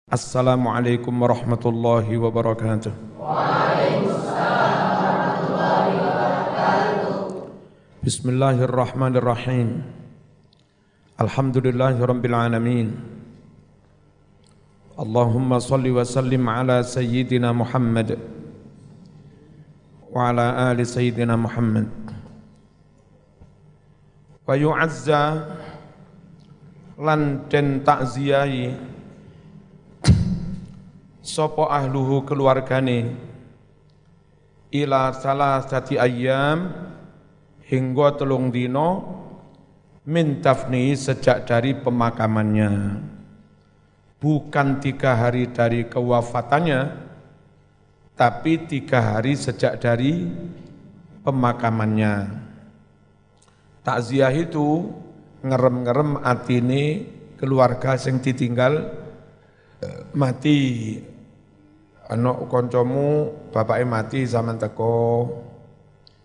Assalamualaikum warahmatullahi wabarakatuh. Bismillahirrahmanirrahim. Alhamdulillahi rabbil alamin. Allahumma salli wa sallim ala sayyidina Muhammad wa ala ali sayyidina Muhammad. Wa yu'azza lan den takziyahi sapa ahluhu keluargane ila salasati ayyam hingga 3 dina min dafni sejak dari pemakamannya, bukan 3 hari dari kewafatannya, tapi 3 hari sejak dari pemakamannya. Takziah itu ngerem-ngerem atine keluarga sing ditinggal mati. Anak koncomu bapake mati zaman teko,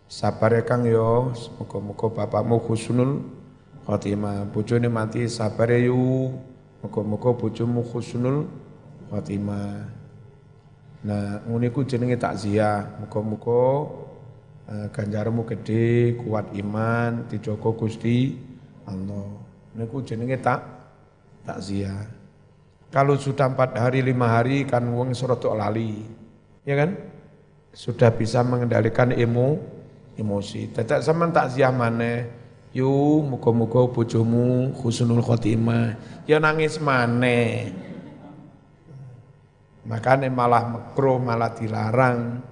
sabar ya Kang yo, muga-muga bapakmu husnul khotimah. Bojone mati sabar ya yu, muga-muga bojomu husnul khotimah. Nah, ngono iku jenenge takziah. Muga-muga ganjarmu gede, kuat iman, dijogo Gusti Allah. Niku jenenge takziah. Kalau sudah 4 hari, 5 hari kan wong serotok lali, ya kan? Sudah bisa mengendalikan emosi. Tetap sampean takziah maneh, yu muga-muga bojomu husnul khotimah. Ya nangis maneh. Makanya malah makruh, malah dilarang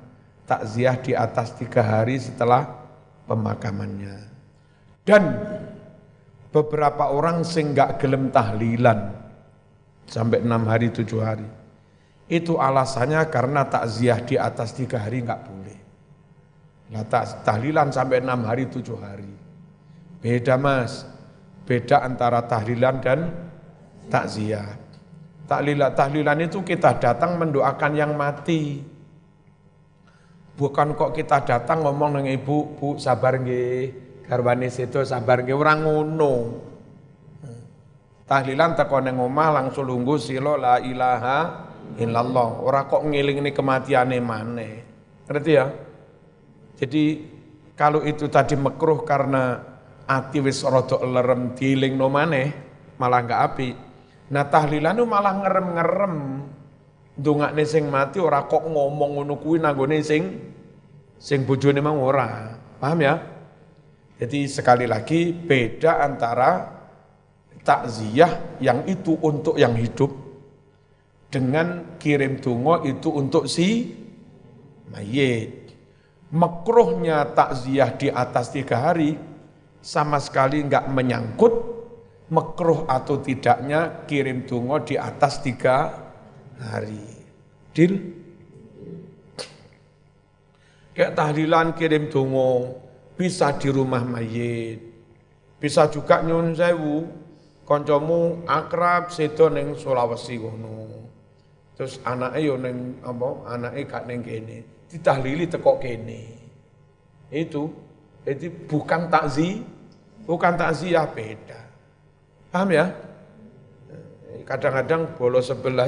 takziah di atas 3 hari setelah pemakamannya. Dan beberapa orang sing gak gelem tahlilan sampai 6 hari, 7 hari. Itu alasannya karena takziah di atas 3 hari enggak boleh. Nah, tahlilan sampai 6 hari, 7 hari. Beda Mas, beda antara tahlilan dan takziah. Tahlilan itu kita datang mendoakan yang mati. Bukan kok kita datang ngomong dengan ibu, bu sabar nggih, garwane sedo sabar nggih, ora ngono. Tahlilan teko ning omah langsung lungguh sila la ilaha illallah. Ora kok ngelingne kematiane maneh. Ngerti ya? Jadi kalau itu tadi makruh karena ati wis rada lerem dielingno maneh, malah enggak apik. Nah tahlilan itu malah ngerem-ngerem. Ndongakne sing mati ora kok ngomong ngono kuwi nanggone sing bojone mang ora. Paham ya? Jadi sekali lagi beda antara takziah yang itu untuk yang hidup dengan kirim donga itu untuk si mayit. Makruhnya takziah di atas 3 hari sama sekali enggak menyangkut makruh atau tidaknya kirim donga di atas 3 hari. Deal? Kayak tahlilan kirim donga bisa di rumah mayit. Bisa juga nyuwun sewu kancamu akrab sedo ning Sulawesi ngono. Terus anake yo ning anake gak ning kene. Ditahlili teko kene. Itu bukan takziah beda. Paham ya? Kadang-kadang bolos sebelah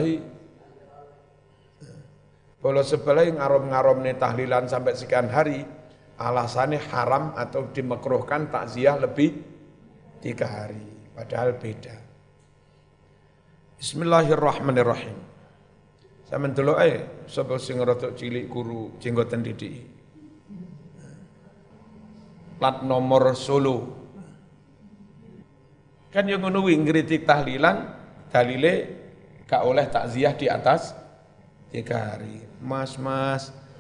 ngarom-ngaromne tahlilan sampai sekian hari, alasannya haram atau dimakruhkan takziah lebih 3 hari. Padahal beda. Bismillahirrahmanirrahim. Sampeyan delok ae sapa sing rada cilik guru jenggoten didik. Plat nomor Solo. Kan yang ngono kuwi ngritik tahlilan dalile gak oleh takziah di atas 3 hari. Mas,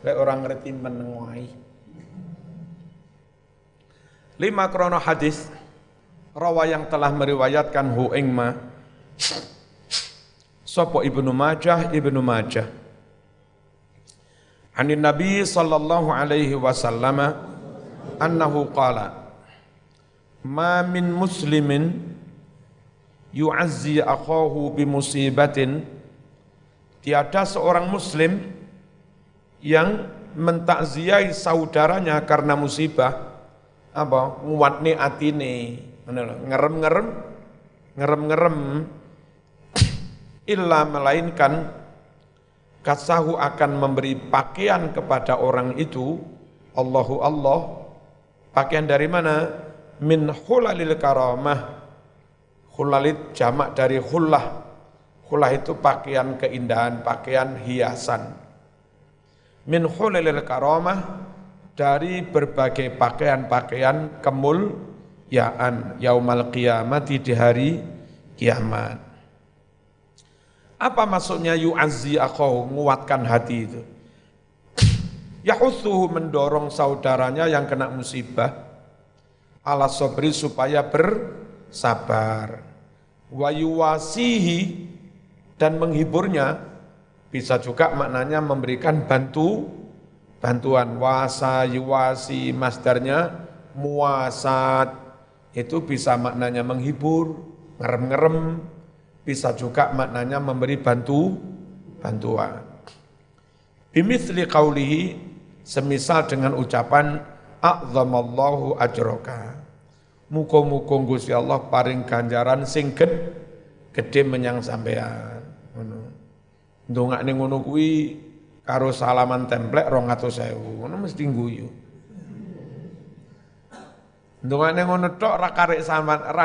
lek orang ngerti meneng wae. 5 krono hadis rawa yang telah meriwayatkan hu ing ma sapa Ibnu Majah Anin Nabi sallallahu alaihi wasallam annahu qala ma min muslimin yu'azzi akhahu bi musibatin, tiada seorang muslim yang mentakziahi saudaranya karena musibah nguatne atine, ngerem-ngerem illa melainkan kasahu akan memberi pakaian kepada orang itu Allahu Allah. Pakaian dari mana? Min hulalil karamah. Hulalit jamak dari hullah. Hullah itu pakaian keindahan, pakaian hiasan. Min hulalil karamah, dari berbagai pakaian-pakaian kemuliaan yaumal qiyamati, di hari kiamat. Apa maksudnya yu'azzi akhahu, menguatkan hati itu? Yahutsuhu, mendorong saudaranya yang kena musibah, ala sabri, supaya bersabar. Wa yuwasihi, dan menghiburnya, bisa juga maknanya memberikan bantuan. Wasa yuwasi, masdarnya muasat, itu bisa maknanya menghibur, ngerem-ngerem, bisa juga maknanya memberi bantuan. Bimithli qawlihi, semisal dengan ucapan a'zamallahu ajroka, muga-muga Gusti Allah paring ganjaran sing gede menyang sampean. Ndongakne ngono kuwi karo salaman templek 200.000, ngono mesti guyu. Ndongakne ngono tok ra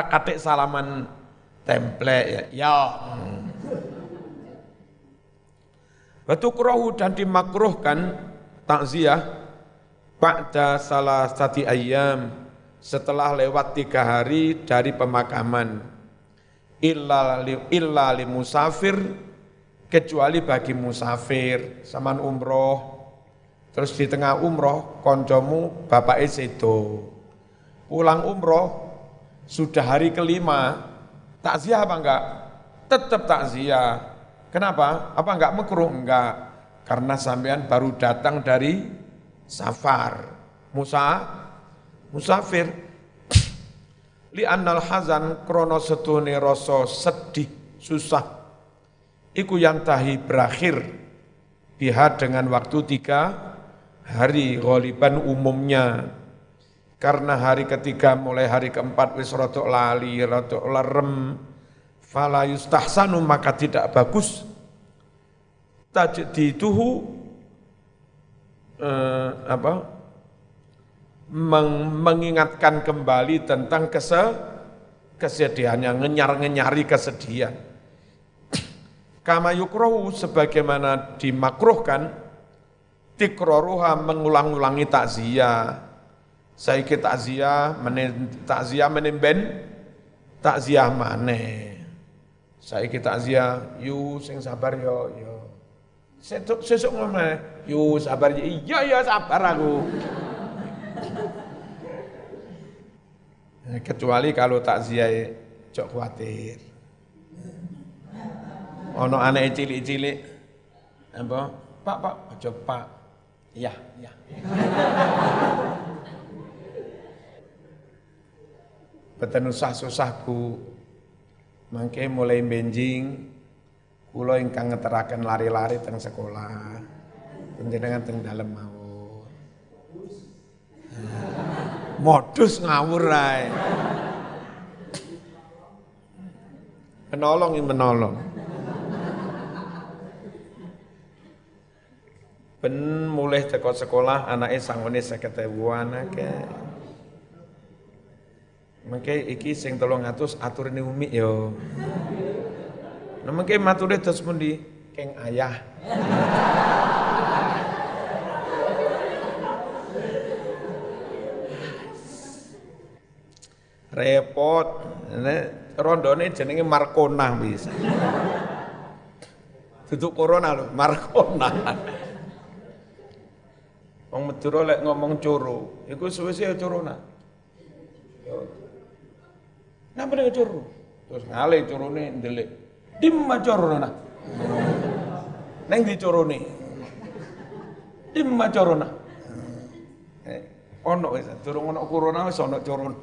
katik salaman templek ya. Batu kurahu, dan dimakruhkan takziah ba'da salasati ayyam, setelah lewat 3 hari dari pemakaman. Illa li musafir, kecuali bagi musafir, saman umroh, terus di tengah umroh koncomu bapake sedo, pulang umroh sudah hari kelima, takziah apa enggak? Tetap takziah. Kenapa? Apa enggak makruh? Enggak, karena sampean baru datang dari safar, musafir. Li annal hazan, krono setune rasa sedih, susah, iku yantahi, berakhir, biha, dengan waktu 3 hari, ghaliban umumnya. Karena hari ketiga mulai hari keempat wis rodok lali, rodok lerem, fala yustahsanu, maka tidak bagus tajdiduhu, mengingatkan kembali tentang kesedihannya, ngenyari kesedihan. Kama yukrahu, sebagaimana dimakruhkan, tikroruha, mengulang-ulangi takziah. Saiki takziah menimben takziah maneh. Saiki takziah, yu sing sabar yo. Sesuk ngomong, yu sabar, iya sabar aku. Kecuali kalau takziah cok khawatir. Ono anak cilik-cilik, apa? Pak, aja Pak. Iya. Beten usah-susah Bu. Mangke mulai benjing, kula ingkang ngeteraken lari-lari teng sekolah. Panjenengan teng dalem mawon. Modus ngawur ae. Menolong. Ben mulai teko sekolah anake sangone 50.000 anake. Mengke iki sing 300 aturine Umi yo. Nah mengke mature terus pundi? Keng ayah. Repot. Nek rondone jenenge Markona bisa. Duduk corona lho, Markona. Wong Madura lek ngomong coro, iku suwe-suwe corona. Napa nek coro? Terus ngale corone ndelik. Dimma corona. Neng di corone. Dimma corona. Ono wis, durung ono corona wis ono corona.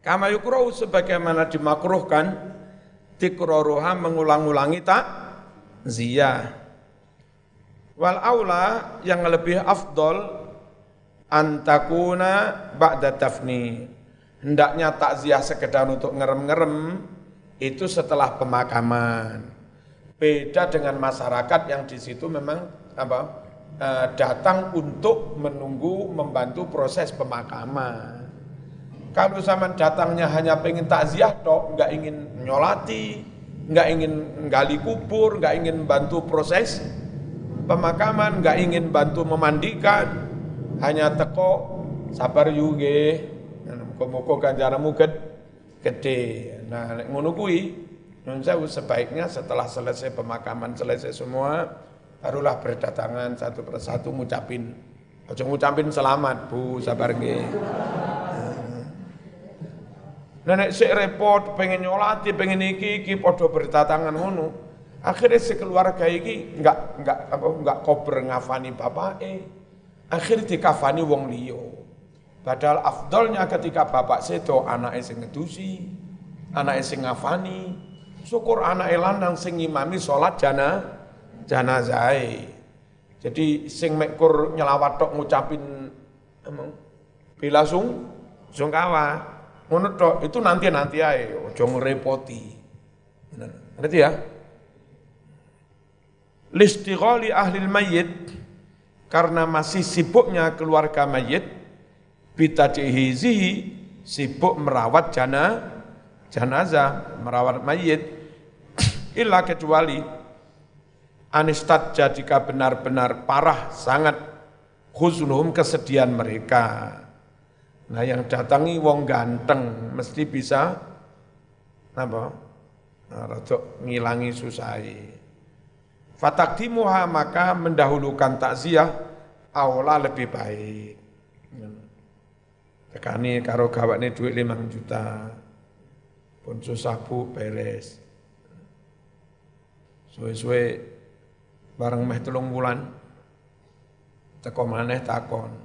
Kama yukrau, sebagaimana dimakruhkan, tikraruha, mengulang-ulangi takziah. Wal aula, yang lebih afdol, antakuna ba'da tafni, Hendaknya takziah sekedar untuk ngerem-ngerem itu setelah pemakaman. Beda dengan masyarakat yang di situ memang datang untuk menunggu membantu proses pemakaman. Kalau zaman datangnya hanya pengen takziah tok, nggak ingin nyolati, nggak ingin gali kubur, nggak ingin bantu proses pemakaman, nggak ingin bantu memandikan, hanya teko sabar yuge, muka-muka ganjaramu gede. Nah, ngono kuwi nyun sewu sebaiknya setelah selesai pemakaman, selesai semua, barulah berdatangan satu persatu ngucapin. Aja ngucapin selamat, Bu, sabar nggih. Nenek sik repot, pengen nyolati, pengen iki padha berdatangan ngono. Akhirnya sekeluarga iki enggak kober ngafani bapake. Akhirnya dikafani wong liya. Padahal afdolnya ketika bapak sedo anake sing ngedusi, anake sing ngafani, syukur anake lanang sing ngimami salat jenazah. Jadi sing mekur nyelawat tok ngucapin bela sungkawa. Ngono tok itu nanti ae, aja ngrepoti. Ngerti ya? Listighali ahli mayyit, karena masih sibuknya keluarga mayit, bitadhihihi, sibuk merawat jenazah, merawat mayit, illa kecuali anistadja jika benar-benar parah sangat khuznuhum kesedihan mereka. Nah yang datangi wong ganteng mesti bisa rodok ngilangi susai. Fatakdimuha maka mendahulukan takziah aula lebih baik. Tekani karo gawane duit 5 juta. Pun susah Bu beres. Suwe-suwe bareng meh 3 wulan teko maneh takon.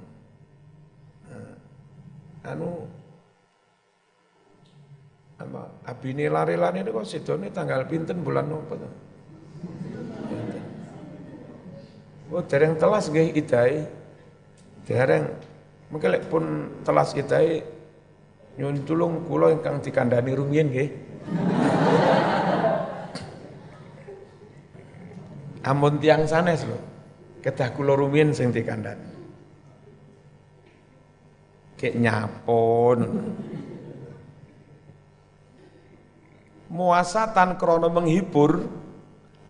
Abine lari-lari kok sidone tanggal pinten bulan nopo to? Oh dereng telas nggih idahe. Dereng mengke lek pun telas idahe nyuwun tulung kula ingkang dikandhani rumiyin nggih. Ampun tiyang sanes lho. Kedah kula rumiyin sing dikandhani. Kek nyapon. Muasatan krono menghibur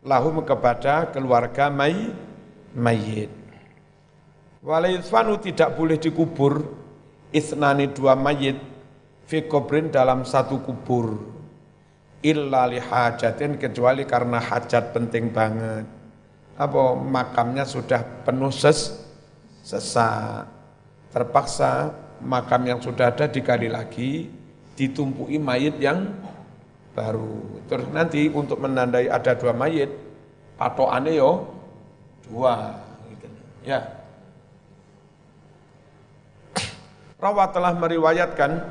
lahum kepada keluarga mayit. Walaitsfanu tidak boleh dikubur isnani 2 mayit fi kubrin dalam satu kubur illa lihajatin kecuali karena hajat penting banget. Apa makamnya sudah penuh sesak. Terpaksa makam yang sudah ada digali lagi, ditumpui mayit yang baru. Terus nanti untuk menandai ada 2 mayit, patokane yo 2. Gitu. Ya. Rawat telah meriwayatkan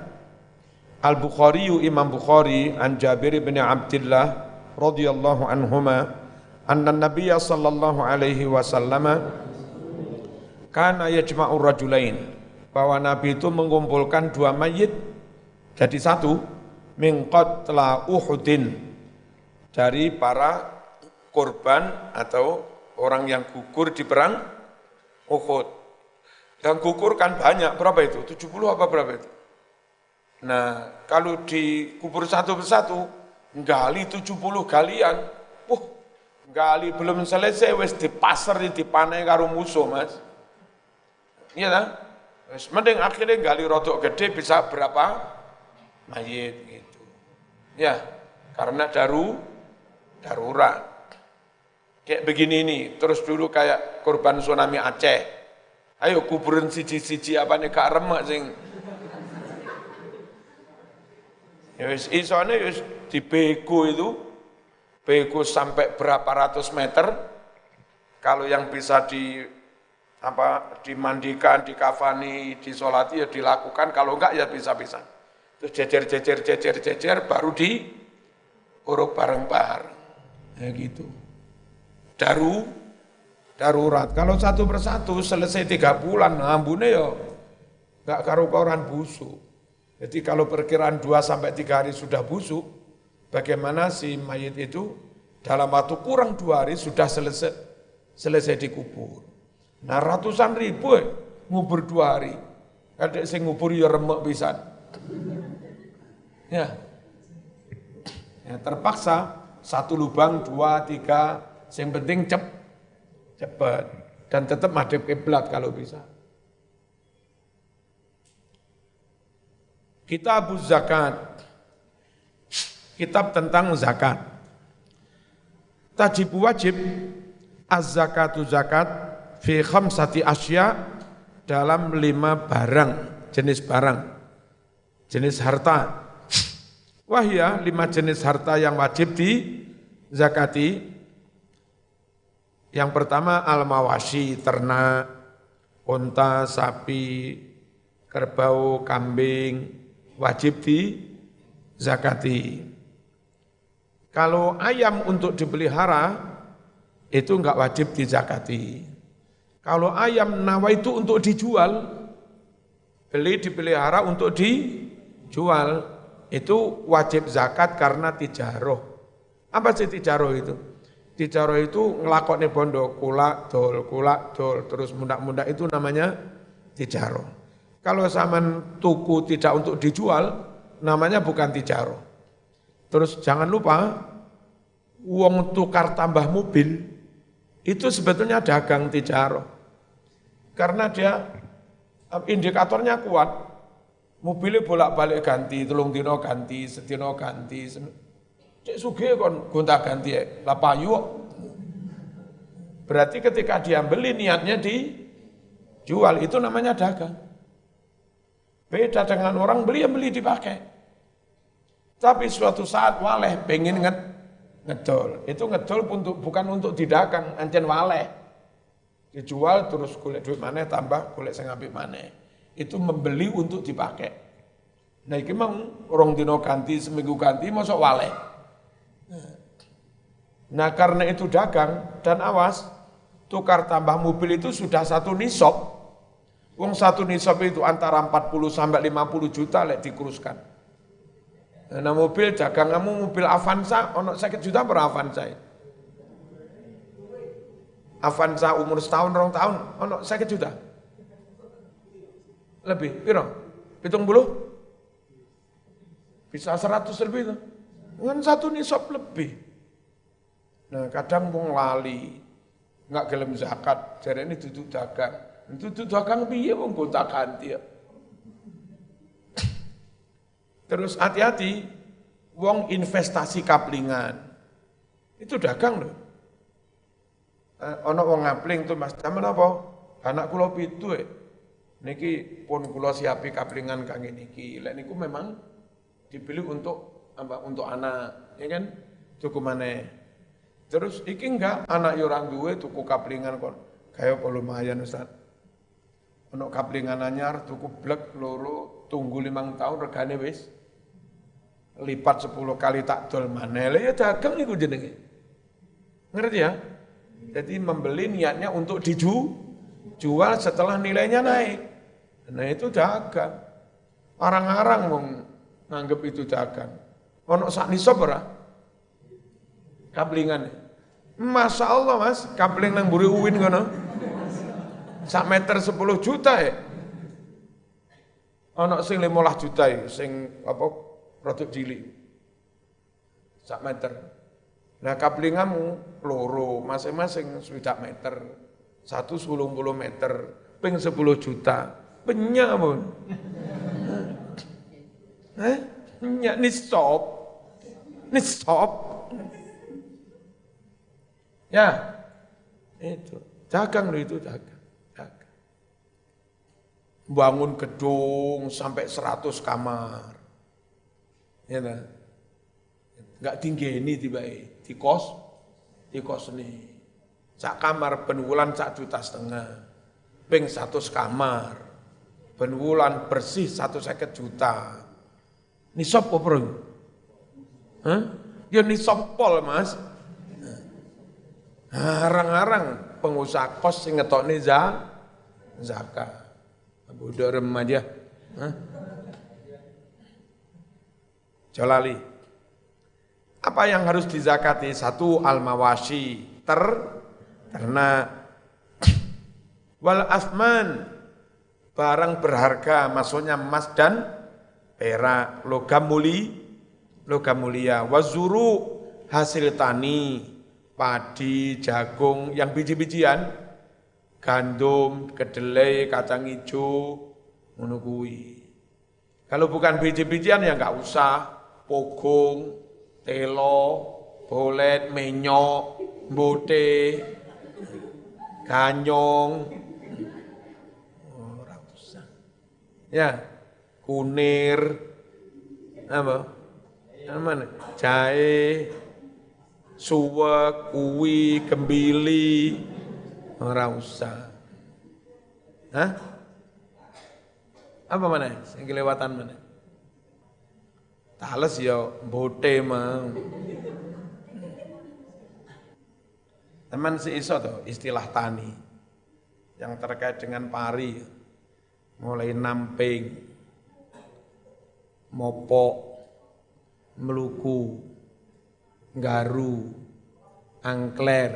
Al-Bukhari, Imam Bukhari, an Jabir bin Abdullah radhiyallahu anhuma, anna Nabiya sallallahu alaihi wasallam kana yajma'ur rajulain, bahwa Nabi itu mengumpulkan 2 mayit jadi satu, min qatla Uhudin, dari para korban atau orang yang gugur di perang Uhud. Yang gugur kan banyak, berapa itu? 70 apa berapa itu? Nah, kalau dikubur satu persatu, gali 70 galian, gali belum selesai, wis dipasar, dipanai karo musuh, Mas. Iya kan? Mending akhirnya gali rodok gede bisa berapa mayit gitu. Ya, karena darurat. Kayak begini nih, terus dulu kayak korban tsunami Aceh. Ayo kuburin siji-siji apa nih kak remak sing. Ya wis isone wis dibego itu. Bego sampai berapa ratus meter. Kalau yang bisa dimandikan, dikafani, disolati ya dilakukan, kalau enggak ya bisa-bisa. Terus jejer baru diuruk bareng-bareng. Ya gitu. Darurat. Kalau satu persatu selesai 3 bulan, ambune ya enggak karu-karuan busuk. Jadi kalau perkiraan 2 sampai 3 hari sudah busuk, bagaimana si mayit itu dalam waktu kurang 2 hari sudah selesai dikubur. Nah ratusan ribu ngubur 2 hari. Kadek sing ngubur ya remek pisan. Ya. Ya, terpaksa 1 lubang, 2, 3, yang penting cepat dan tetap madhep kiblat kalau bisa. Kitab zakat, kitab tentang zakat. Tajibu wajib az-zakatu zakat fi khamsati asya dalam 5 barang, jenis harta. Wahya 5 jenis harta yang wajib dizakati. Yang pertama al-mawashi, ternak, unta, sapi, kerbau, kambing, wajib dizakati. Kalau ayam untuk dipelihara, itu enggak wajib dizakati. Kalau ayam nawa itu untuk dijual, beli dipelihara untuk dijual, itu wajib zakat karena tijaroh. Apa sih tijaroh itu? Tijaroh itu ngelakoni bondo, kulak dol, terus mundak-mundak itu namanya tijaroh. Kalau zaman tuku tidak untuk dijual, namanya bukan tijaroh. Terus jangan lupa, uang tukar tambah mobil, itu sebetulnya dagang tijaroh. Karena dia indikatornya kuat. Mobilnya bolak-balik ganti, 3 dino ganti, sedino ganti. Cek sugih kon gonta ganti lah payu. Berarti ketika dia beli niatnya dijual, itu namanya dagang. Beda dengan orang beli yang beli dipakai. Tapi suatu saat waleh pengen ngedol. Itu ngedol bukan untuk didagang, ancen waleh. Dijual terus golek duit maneh tambah golek sing apik maneh. Itu membeli untuk dipakai. Nah iki mang 2 dino ganti, seminggu ganti, masuk waleh. Nah karena itu dagang, dan awas, tukar tambah mobil itu sudah 1 nisab. Wong 1 nisab itu antara 40 sampai 50 juta lek dikuruskan. Nah mobil dagang kamu mobil Avanza, ono 50 juta per Avanza. Avanza umur setahun, 2 tahun, ono 50 juta. Lebih, piro? 70? Bisa 100 lebih itu. Dengan 1 nisab lebih. Nah kadang wong lali, enggak gelem zakat, jare ini duduk dagang. Duduk dagang piye wong gonta ganti ya. Terus hati-hati, wong investasi kaplingan. Itu dagang loh. Ono wong ngapling tuh Mas, zaman apa? Anak kula 7 Niki pun kula siapi kaplingan kangge niki. Lek niku memang dipilih untuk apa? Untuk anak, ya kan? Cukup maneh. Terus iki enggak anak yo ora duwe tuku kaplingan kon. Kaya apa lumayan Ustaz. Ono kaplingan anyar tuku blek loro tunggu 5 tahun regane wis lipat 10 kali tak dol maneh. Ya dagang iku jenenge. Ngerti ya? Jadi membeli niatnya untuk dijual setelah nilainya naik. Nah itu dagang. Arang-arang mau nganggep itu dagang. Ono sak nisab ora? Kaplingan. Masya Allah Mas, kapling nang mburi uwin kono. Sak meter 10 juta ya. Ono sing 15 juta ya, sing apa produk cilik. Sak meter. Nah kaplinganmu loro, masing-masing 1 meter. 1 10 meter, ping 10 juta. Penyak pun. Penyak nisab. Ya, itu. Dagang loh itu, dagang. Bangun gedung sampai 100 kamar. Ya kan? Enggak tinggi ini tiba-tiba. Di kos nih. Sak kamar penwulan 1,5 juta. Ping 100 kamar. Penwulan bersih 150 juta. Nisab apa bro? Ya nisab pol Mas. Harang-harang pengusaha kos sing ngetokne zakat. Bodoh remaja. Jolali. Apa yang harus dizakati? Satu, al-mawashi, ternak. Wal asman, barang berharga, maksudnya emas dan perak, logam mulia. Wazuru, hasil tani, padi, jagung, yang biji-bijian, gandum, kedelai, kacang hijau, ngono kuwi. Kalau bukan biji-bijian ya enggak usah, pogong, telo, bolet, menyok, mbote, ganyong, ora usah. Ya, kunir, apa? Mana? Jahe, suwek, uwi, kembili, ora usah. Hah? Apa mana? Yang kelewatan mana? Tales ya bote mah. Teman si iso toh istilah tani yang terkait dengan pari, mulai namping, mopok, meluku, garu, angkler,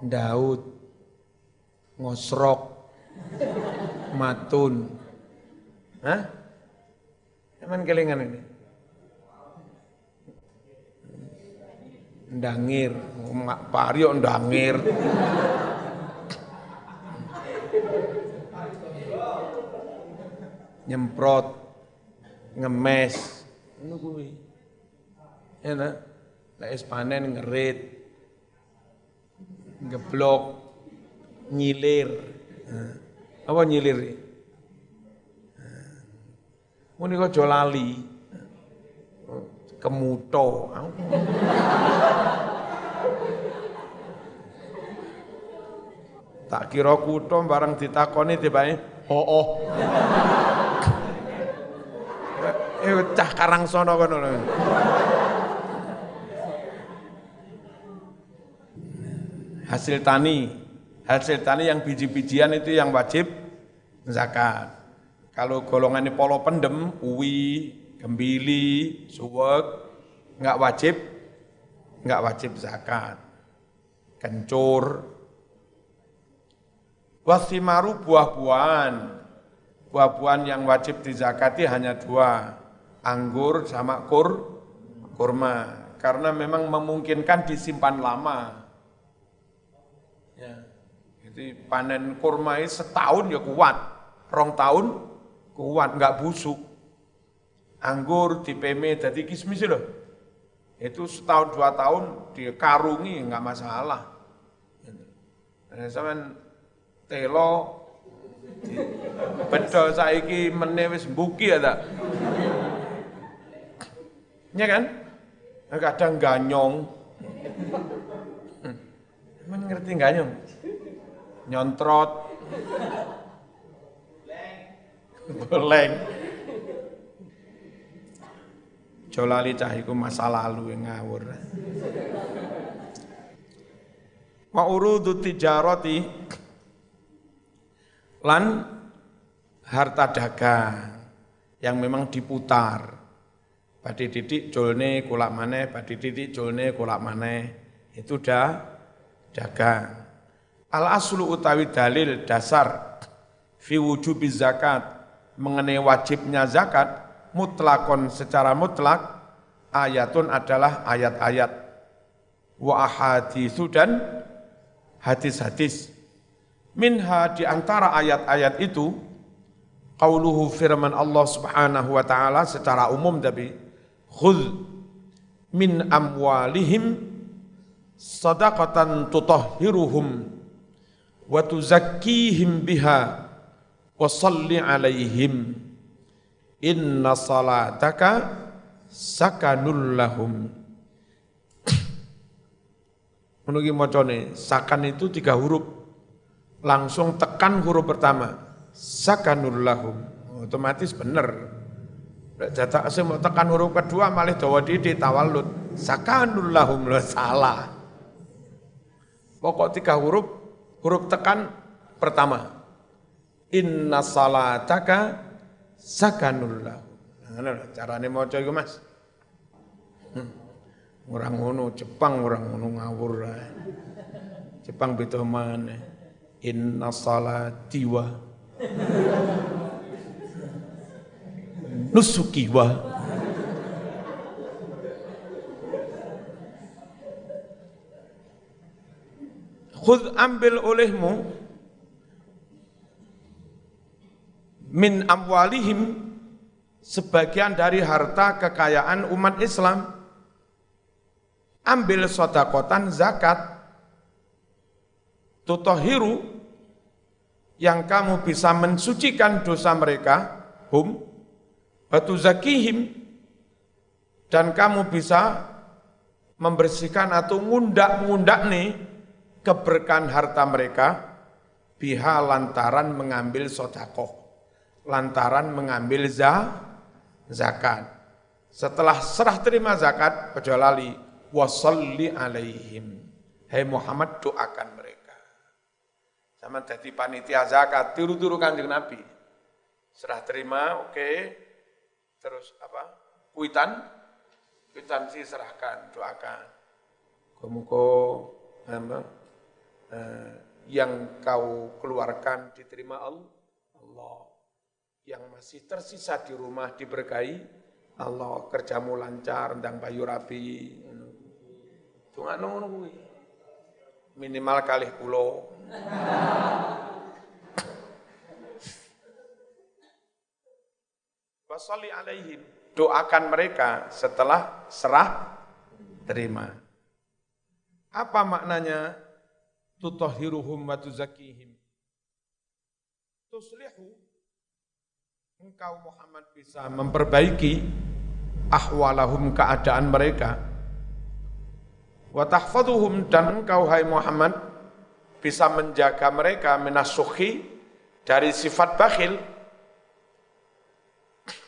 daud, ngosrok, matun. Hah? Emang kelingan ini? Ndangir, pario ndangir. Nyemprot, ngemes, ngono kuwi. Enak, lek wis panen ngerit, geblok, nyilir. Apa nyilir? Mun iku aja lali. Kemuto. Tak kira kutho barang ditakoni tibane, "Oh." Cah Karangsono kono lho. Hasil tani yang biji-bijian itu yang wajib zakat. Kalau golongannya polo pendem, uwi, gembili, suwek, enggak wajib zakat. Kencur, wasimaru buah-buahan yang wajib dizakati hanya dua, anggur sama kurma, karena memang memungkinkan disimpan lama. Ya, jadi panen kurma ini setahun ya kuat, 2 tahun kuat, enggak busuk. Anggur dipeme jadi kismis loh. Itu setahun 2 tahun dikarungi enggak masalah. Nah, sampean telo bedo saiki meneh wis mbuki ya ta. Ya kan? Kadang ganyong. Emang ngerti ganyong? Nyontrot. Boleng. Jolali cah iku masa lalu yang ngawur. Wa urudu tijarati lan harta dagang yang memang diputar. Badhe didik jolne kulak maneh, badhe didik jolne kulak maneh. Itu dagang. Al aslu utawi dalil dasar fi wujubi zakat mengenai wajibnya zakat mutlakon secara mutlak ayatun adalah ayat-ayat wa ahaditsu dan hadis-hadis. Minha di antara ayat-ayat itu qauluhu firman Allah Subhanahu wa taala secara umum tapi khudz min amwalihim sadaqatan tutahhiruhum wa tuzakkihim biha wa shalli alaihim inna salataka sakanul lahum. Menurut macane sakan itu 3 huruf, langsung tekan huruf pertama sakanul lahum, otomatis bener. Jatah mau tekan huruf kedua malah dawa didik tawallud sakanul lahum, lo salah. Pokok 3 huruf tekan pertama inna salataka sakanul lahum. Nah, carane maca iku Mas. Orang ngono Jepang orang ngono ngawur. Jepang beda maneh. Inna salati wa nusuki wa khudh ambil olehmu min amwalihim sebagian dari harta kekayaan umat Islam, ambil sodakotan zakat, tutohiru yang kamu bisa mensucikan dosa mereka, batu zakihim, dan kamu bisa membersihkan atau ngundak nih keberkahan harta mereka, biha lantaran mengambil sodakoh, lantaran mengambil zakat. Setelah serah terima zakat, ojo lali, wasalli alaihim. Hai Muhammad, doakan mereka. Sama jadi panitia zakat, tiru-tiru Kanjeng Nabi. Serah terima, oke. Terus apa? Kwitansi serahkan, doakan. Muga-muga yang kau keluarkan diterima Allah. Yang masih tersisa di rumah diberkahi Allah, kerjamu lancar, ndang payu rapi. Tungak ngono kuwi. Minimal kalih kula. Washolli alaihim, doakan mereka setelah serah terima. Apa maknanya? Tutahhiruhum wa tuzakkihim. Tuslihu, engkau Muhammad bisa memperbaiki ahwalahum, keadaan mereka. Wa tahfaduhum, dan engkau hai Muhammad bisa menjaga mereka minasukhi, dari sifat bakhil.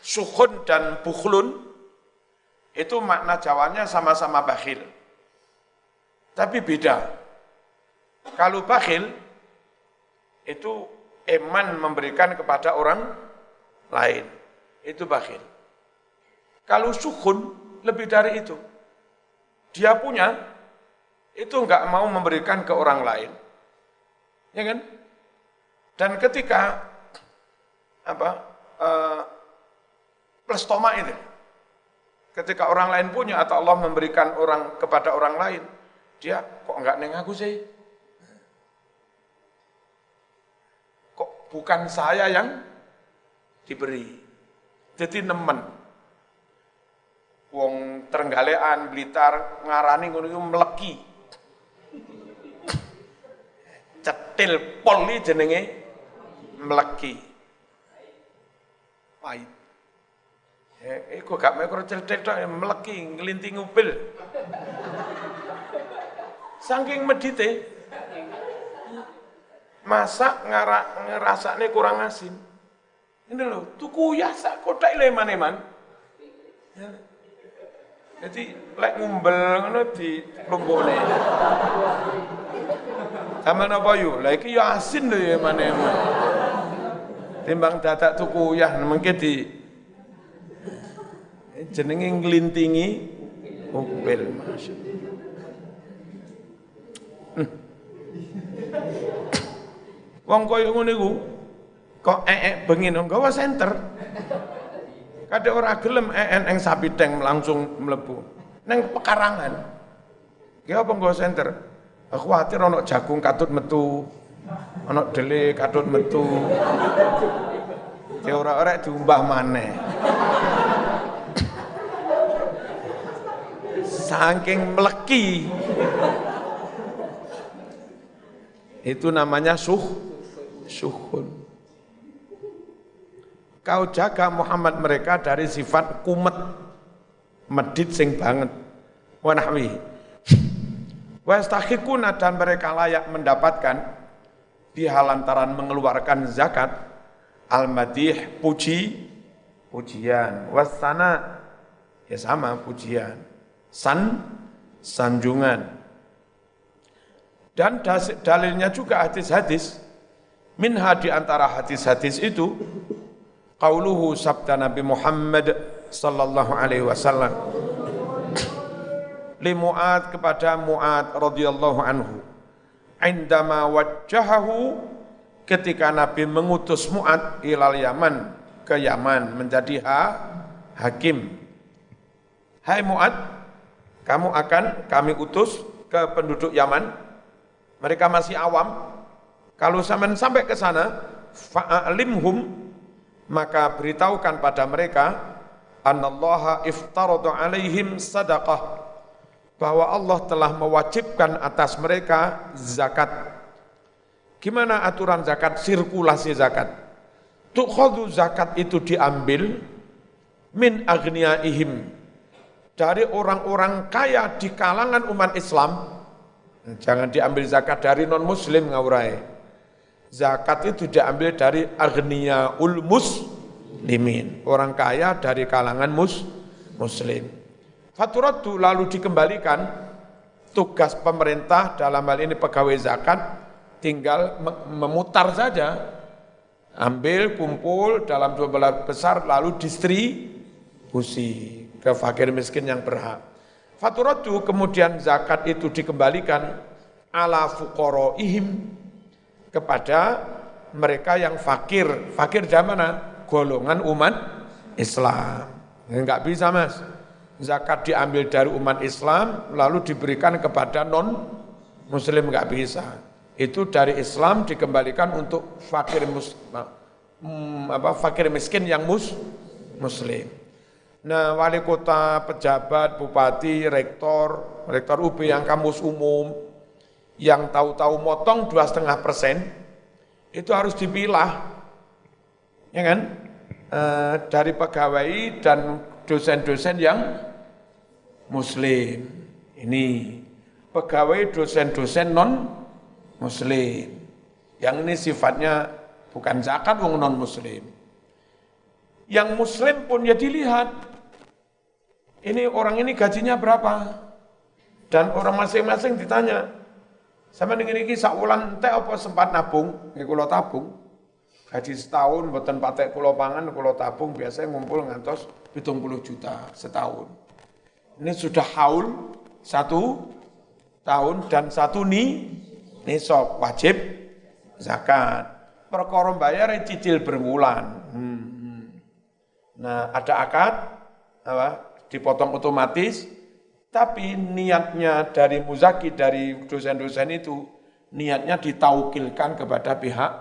Sukhun dan bukhlun itu makna Jawanya sama-sama bakhil, tapi beda. Kalau bakhil itu eman memberikan kepada orang lain, itu bakhil. Kalau sukhun lebih dari itu, dia punya, itu enggak mau memberikan ke orang lain, ya kan? Dan ketika plestoma itu, ketika orang lain punya atau Allah memberikan orang kepada orang lain, dia kok enggak neng aku sih? Kok bukan saya yang diberi? Jadi nemen. Wong Trenggalean, Blitar, ngarani ngono iku mleki. Cetil pol iki jenenge mleki. Pahit. Iku gak mikro cetil tok mleki nglinting upil. Saking medite, masak ngerasakne kurang asin. Ini loh, tuku ya sak kotak leman-leman. Jadi lek ngumbel ngono di lumbone. Sama napa yo? Lah iki yo asin lho ya eman-eman. Timbang dadak tuku ya mengke di jenenge nglintingi upil, masyaallah. Wong koyo ngono iku kok bengi nang gawa senter. Kadek ora gelem eng sapi teng langsung mlebu. Neng pekarangan. Ki apa nggawa senter? Aku khawatir ana jagung katut metu. Ana dele katut metu. Ki ora diumbah maneh. Saking mleki. Itu namanya suhun. Kau jaga Muhammad mereka dari sifat kumet, medit sing banget. Wa nahwi. Wa yastahiquna, dan mereka layak mendapatkan biha lantaran mengeluarkan zakat, al-madih, pujian, wasana, ya sama pujian, sanjungan. Dan dalilnya juga hadis-hadis, minha di antara hadis-hadis itu, qauluhu sabda Nabi Muhammad sallallahu alaihi wasallam, li Mu'ad kepada Mu'ad radhiyallahu anhu. Indama wajjahahu ketika Nabi mengutus Mu'ad ilal Yaman ke Yaman menjadi hakim. Hai Mu'ad, kamu akan kami utus ke penduduk Yaman. Mereka masih awam. Kalau sampai ke sana, fa'alimhum, maka beritahukan pada mereka, annallaha iftaradu alaihim sadaqah, bahwa Allah telah mewajibkan atas mereka zakat. Gimana aturan zakat? Sirkulasi zakat. Tukhadhu, zakat itu diambil min agniyaihim, dari orang-orang kaya di kalangan umat Islam. Jangan diambil zakat dari non-muslim ngawurai. Zakat itu diambil dari agniyaul muslimin, orang kaya dari kalangan muslim. Faturatu, lalu dikembalikan. Tugas pemerintah dalam hal ini pegawai zakat tinggal memutar saja, ambil, kumpul dalam jumlah besar lalu distribusi ke fakir miskin yang berhak. Faturatu, kemudian zakat itu dikembalikan ala fuqaraihim, kepada mereka yang fakir. Fakir dari mana? Golongan umat Islam. Enggak bisa Mas. Zakat diambil dari umat Islam lalu diberikan kepada non-muslim, enggak bisa. Itu dari Islam dikembalikan untuk fakir miskin yang muslim. Nah, wali kota, pejabat, bupati, rektor UB yang kampus umum, yang tahu-tahu motong 2,5%, itu harus dipilah, ya kan? Dari pegawai dan dosen-dosen yang muslim. Ini pegawai dosen-dosen non-muslim. Yang ini sifatnya bukan zakat wong non-muslim. Yang muslim pun ya dilihat. Ini orang ini gajinya berapa? Dan orang masing-masing ditanya, sama dengan ini sakulan teh apa sempat nabung? Ini kula tabung. Gaji setahun, mboten patek kula pangan, kula tabung biasanya ngumpul ngantos 70 juta setahun. Ini sudah haul 1 tahun dan 1 nisab wajib zakat. Perkara bayar cicil berbulan. Nah, ada akad dipotong otomatis. Tapi niatnya dari muzaki, dari dosen-dosen itu, niatnya ditaukilkan kepada pihak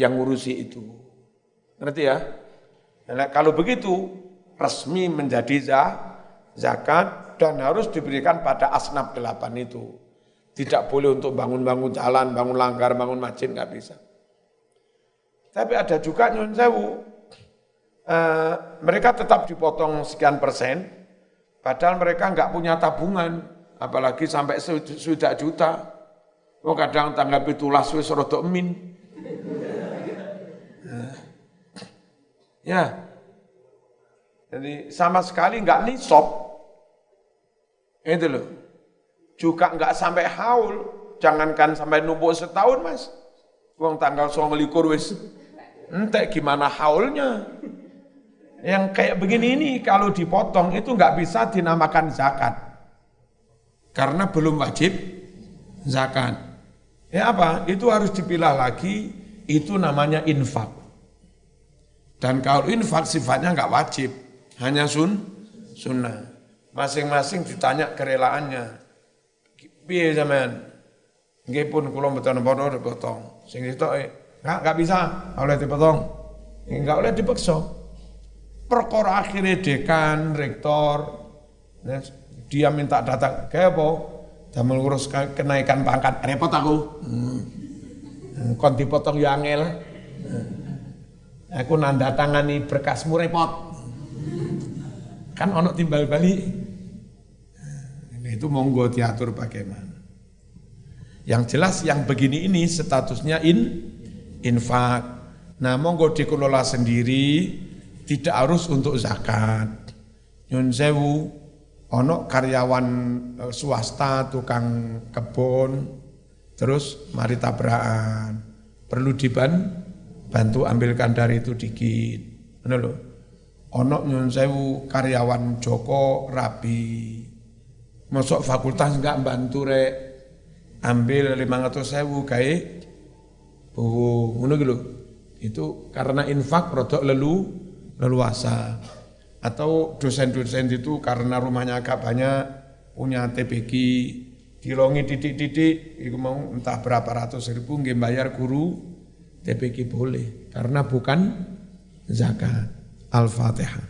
yang ngurusi itu. Ngerti ya? Nah, kalau begitu, resmi menjadi zakat dan harus diberikan pada asnaf 8 itu. Tidak boleh untuk bangun-bangun jalan, bangun langgar, bangun masjid, nggak bisa. Tapi ada juga nyun sewu, mereka tetap dipotong sekian persen, padahal mereka nggak punya tabungan, apalagi sampai sudah juta. Oh kadang tanggapi tulas wis rada emin. Ya, jadi sama sekali nggak nisab. Itu loh. Juga nggak sampai haul, jangankan sampai numpuk setahun Mas. Wong tanggal 29 wis entek gimana haulnya. Yang kayak begini ini kalau dipotong itu nggak bisa dinamakan zakat. Karena belum wajib zakat. Ya apa? Itu harus dipilah lagi, itu namanya infak. Dan kalau infak sifatnya nggak wajib, hanya sunnah. Masing-masing ditanya kerelaannya. Piye sampean? Nggih pun kula mboten padha dipotong. Sing itu enggak bisa oleh dipotong. Enggak oleh dipaksa. Perkara akhirnya dekan, rektor, dia minta datang, kayak apa? Damel ngurus kenaikan pangkat, repot aku. Kon dipotong ya angel. Aku nanda tangani berkasmu repot. Kan ono timbal balik. Itu monggo diatur bagaimana. Yang jelas yang begini ini statusnya infak. Nah monggo dikelola sendiri. Tidak harus untuk zakat. Nyun sewu, ono karyawan swasta, tukang kebun, terus mari tabrakan. Perlu bantu ambilkan dari itu dikit. Ono lho. Ono nyun sewu karyawan Joko rabi. Mosok fakultas enggak bantu rek ambil 500.000 gawe ngono gitu. Itu karena infak rodok leluasa. Atau dosen-dosen itu karena rumahnya agak banyak punya TPQ dilongi titik-titik itu mau entah berapa ratus ribu nggih bayar guru TPQ boleh karena bukan zakat. Al-Fatihah.